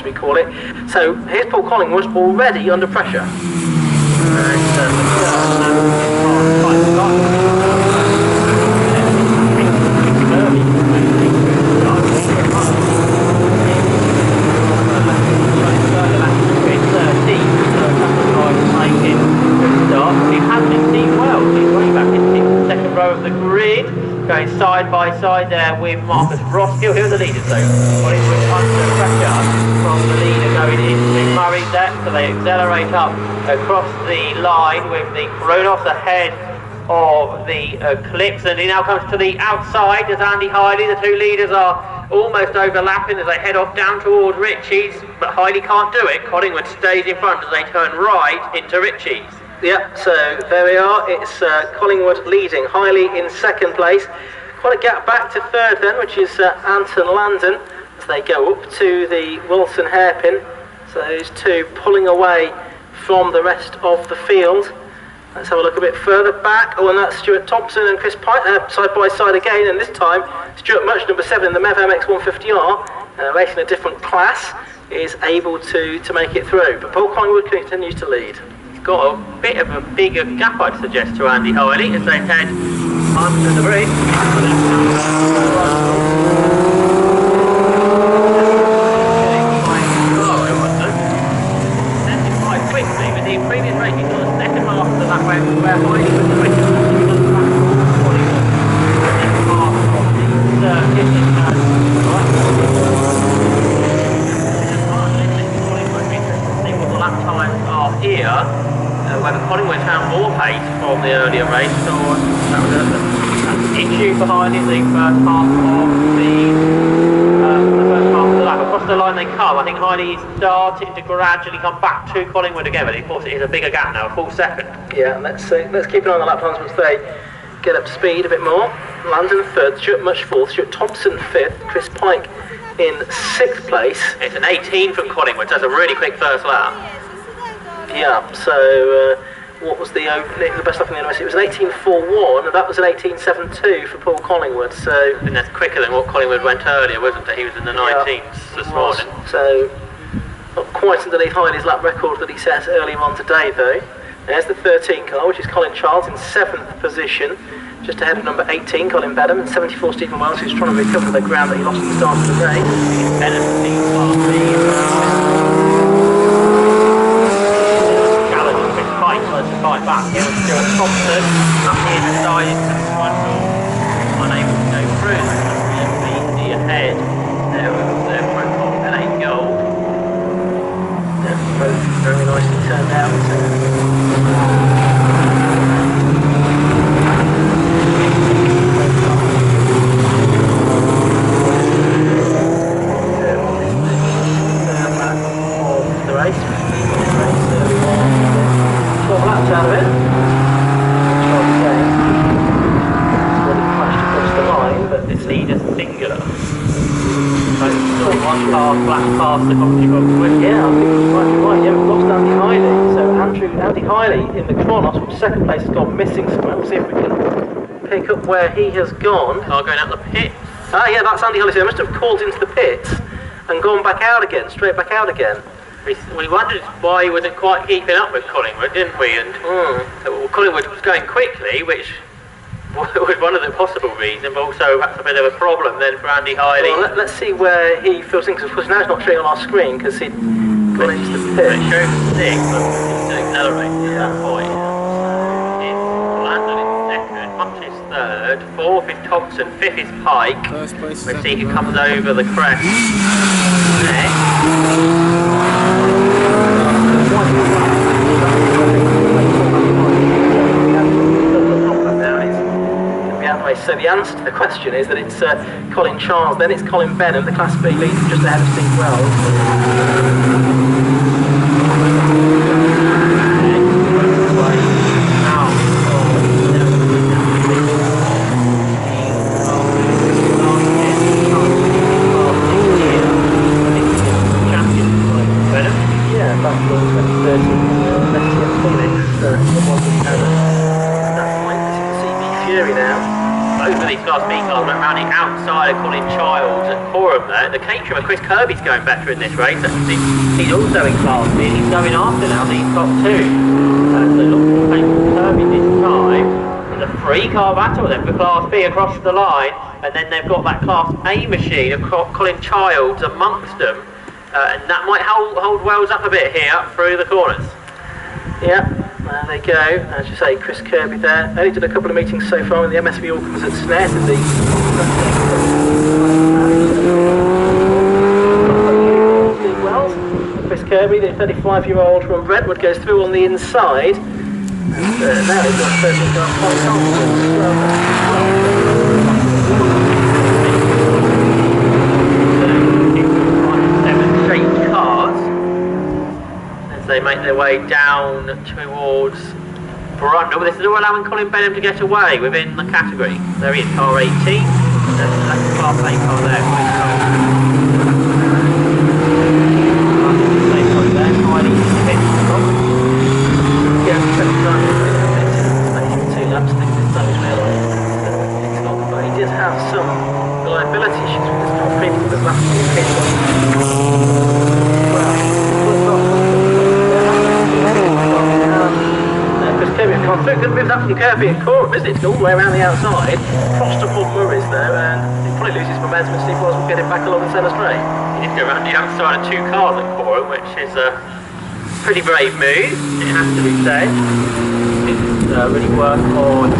we call it. So here's Paul Collingwood already under pressure. Of the grid, going side by side there with Marcus Roskill. Who are the leaders though? Collingwood under pressure from the leader going into Murray's deck, so they accelerate up across the line with the Kronos ahead of the Eclipse, and he now comes to the outside as Andy Hiley. The two leaders are almost overlapping as they head off down towards Ritchie's, but Hiley can't do it. Collingwood stays in front as they turn right into Ritchie's. Yep, so there we are. It's Collingwood leading, Hiley in second place. Quite a gap back to third then, which is Anton Landon, as they go up to the Wilson hairpin. So those two pulling away from the rest of the field. Let's have a look a bit further back. Oh, and that's Stuart Thompson and Chris Pike side by side again, and this time Stuart Much, number 7 in the MEV MX 150R, racing a different class, is able to make it through. But Paul Collingwood continues to lead. Got a bit of a bigger gap, I'd suggest, to Andy Hiley as they head under the bridge. Quite quickly, with the previous race, he saw the second half of the lap where Hiley was quicker. Here, whether Collingwood found more pace from the earlier race, or that was an issue behind it. The first half of the lap, across the line they come. I think Hiley's starting to gradually come back to Collingwood again, but of course it is a bigger gap now, a full second. Yeah, let's keep an eye on the lap times once they get up to speed a bit more. Landon third, Stuart Much fourth, Stuart Thompson fifth, Chris Pike in sixth place. It's an 18 from Collingwood, so that's a really quick first lap. Yeah, so what was the best lap in the NOS? It was an 18.41, and that was an 18.72 for Paul Collingwood. So I think that's quicker than what Collingwood went earlier, wasn't it? He was in the 19s this morning. So not quite underneath Hiley's lap record that he set earlier on today, though. There's the 13 car, which is Colin Charles in 7th position, just ahead of number 18, Colin Benham, and 74, Stephen Wells, who's trying to recover the ground that he lost at the start of the race. Benham, fight back here with Stuart Thompson. Up here decided unable to go through. The ahead there was their profile LA Gold. Yeah, both very nicely turned out. The race. Out of it. Really flashed across the line, but this leader's singular. Still one car flat past the Coventry Box. Yeah, I think that's right. Yeah, we've lost Andy Hiley. So Andy Hiley in the Kronos from second place has gone missing somewhere. We'll see if we can pick up where he has gone. Car going out the pit. Ah, yeah, that's Andy Hiley. So he must have called into the pits and gone back out again, straight back out again. We wondered why he wasn't quite keeping up with Collingwood, didn't we? And so Collingwood was going quickly, which was one of the possible reasons, but also perhaps a bit of a problem then for Andy Hiley. Well, let's see where he feels things. Of course, now it's not showing on our screen because he'd gone into the pit. It shows 6, but it's still accelerating at that point. It's Landon in second, Much is third, fourth is Thompson, fifth is Pike. Let's see who comes over the crest next. So the answer to the question is that it's Colin Charles, then it's Colin Benham, the Class B leader, just ahead of Steve Wells. Yeah, back in 2013, let's see at Fury now. both of these Class B cars went around the outside of Colin Childs at Coram there. The Caterham of Chris Kirby's going better in this race. He's also in Class B. He's going after now. He's got two. So look for Kirby this time. And a three-car battle then for Class B across the line. And then they've got that Class A machine of Colin Childs amongst them. And that might hold Wells up a bit here through the corners. Yeah, there they go. As you say, Chris Kirby there. Only did a couple of meetings so far in the MSV Auckland at Snetterton. Steve Wells. Chris Kirby, the 35-year-old from Brentwood, goes through on the inside. And now he's got 13 car points on. They make their way down towards Brundle, but this is all allowing Colin Benham to get away within the category. There he is, car 18. That's the Class A car there. Two laps, I think this time he's realised it's not, but he did have some reliability issues with this car previously, but last Chris Kirby have gone through, could move that from Kirby and Coram, isn't it? It's all the way around the outside, crossed up on Murray's there, and he probably loses momentum and Steve Wells will get him back along the centre straight. He did go around the outside of two cars at Coram, which is a pretty brave move, it has to be said. It's really worked on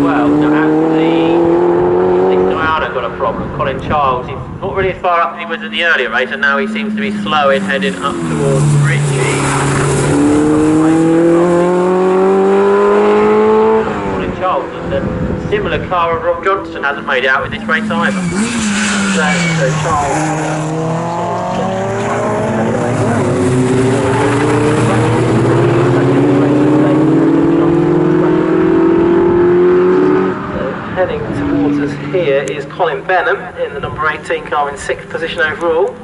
well. So actually, I've got a problem. Colin Childs, he's not really as far up as he was in the earlier race, and now he seems to be slowing, heading up towards Richie. Colin Childs and a similar car of Rob Johnston hasn't made it out with this race either. So Charles heading towards us here is Colin Benham in the number 18 car in 6th position overall,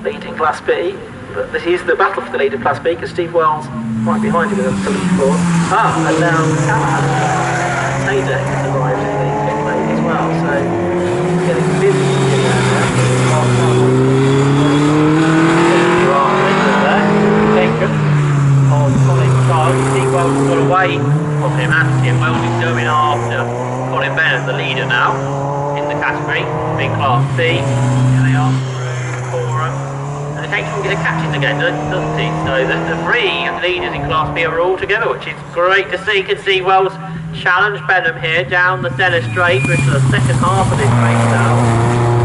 leading Class B. But this is the battle for the lead of Class B because Steve Wells right behind him in the 74. And now Taylor has arrived in the pit lane as well, so getting busy in there now. On Colin Childs, Steve Wells got away from him, and Wells is going after Colin Benham, the leader now in the category, being Class B. Here they are through Coram. And the Caterham get a captain again, doesn't he? So the three leaders in Class B are all together, which is great to see. You can see Wells challenge Benham here down the centre straight into the second half of this race now.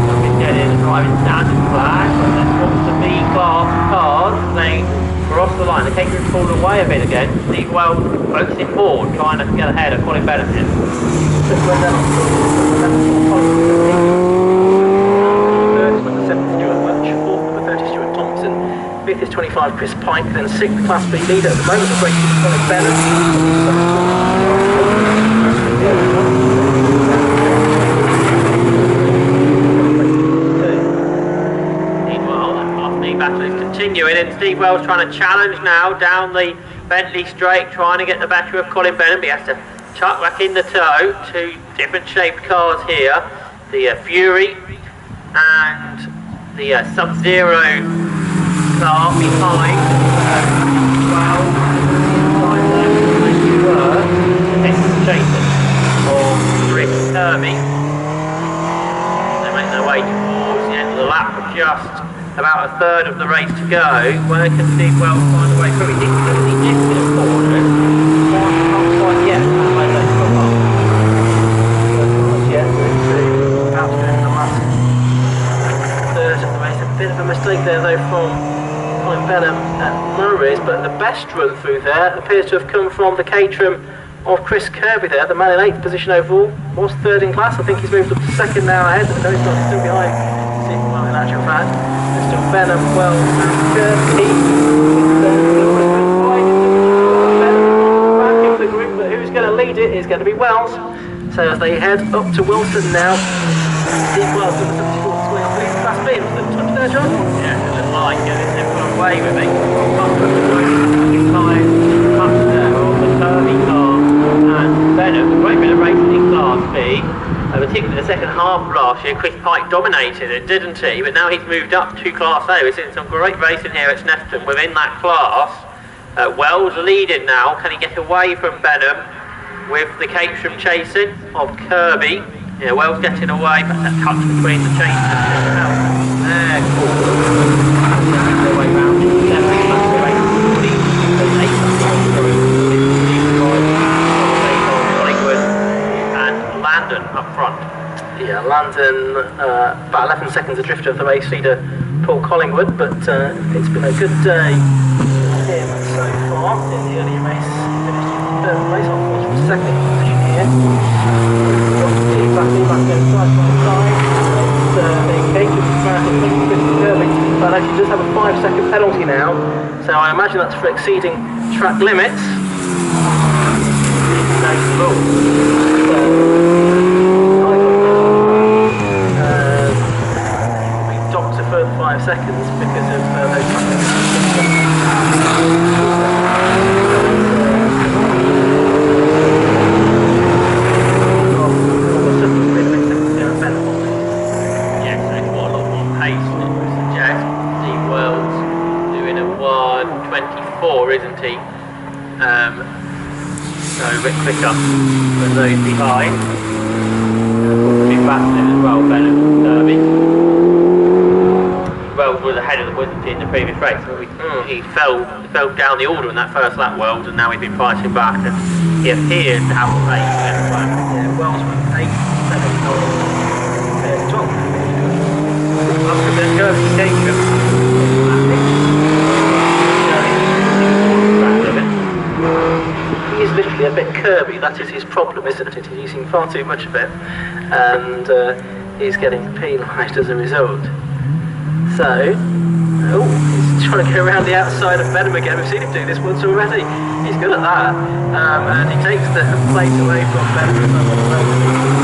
So we get in and driving standard flag, and then what's the B class cars playing across the line. The Caterham's pulled away a bit again. Steve Wells focusing forward, trying to get ahead of Colin Benham here. Third number 7 Stuart Welch, 4th number 30 Stuart Thompson, 5th is 25 Chris Pike, then 6th Class B leader at the moment of racing Colin Benham. Meanwhile, that Class B battle is continuing, and Steve Wells trying to challenge now down the Bentley straight, trying to get the better of Colin Benham, but he has to tuck back in the toe. Two different shaped cars here, the Fury and the Sub-Zero car behind. Jason or Chris Kirby. They make their way towards the end of the lap, with just about a third of the race to go. Where can Steve Wells find a way through? He didn't do any difficult corners. Not quite yet. Bit of a mistake there though from Colin Benham at Murray's, but the best run through there appears to have come from the Caterham of Chris Kirby there, the man in 8th position overall, was 3rd in class. I think he's moved up to 2nd now ahead, no he's not, still behind Stephen Well in actual fact. There's still Benham, Wells and Kirby. Back into the group, but who's going to lead it is going to be Wells. So as they head up to Wilson now, Steve Wells in the 74th Class B, was the touch there, John? Yeah, it looked like they've got away with it. Time up there on the Kirby car and Benham, a great bit of racing in Class B. particularly the second half of last year, Chris Pike dominated it, didn't he? But now he's moved up to Class A. We're seeing some great racing here at Snetterton within that class. Wells leading now. Can he get away from Benham with the Caterham chasing of Kirby? Yeah, Wells getting away, but that touch between the chasers. There, cool. Their way round. Landon up front. Yeah, Landon about 11 seconds adrift of the race leader Paul Collingwood, but it's been a good day for him so far in the early race. Finished in third place, off course from second position here. Back again side by side. The Caterham Kirby, but actually does have a 5-second penalty now, so I imagine that's for exceeding track limits. Docked a further 5 seconds because of those track limits. Yes, it's got a lot more pace than it would suggest. Steve Wells doing a 1:24, isn't he? So a bit quicker than those behind. Big battling as well, Benham and Derby. Wells was ahead of the wasn't he in the previous race, but he fell down the order in that first lap, Wells, and now he's been fighting back, and he appears to have a pace. Yeah, Wells went 8, 7, 9, 12. Up to the Kirby Caterham. He is literally a bit Kirby, that is his problem, isn't it? He's using far too much of it, and he's getting penalised as a result. So, he's trying to go around the outside of Benham again. We've seen him do this once already. He's good at that, and he takes the place away from Benham.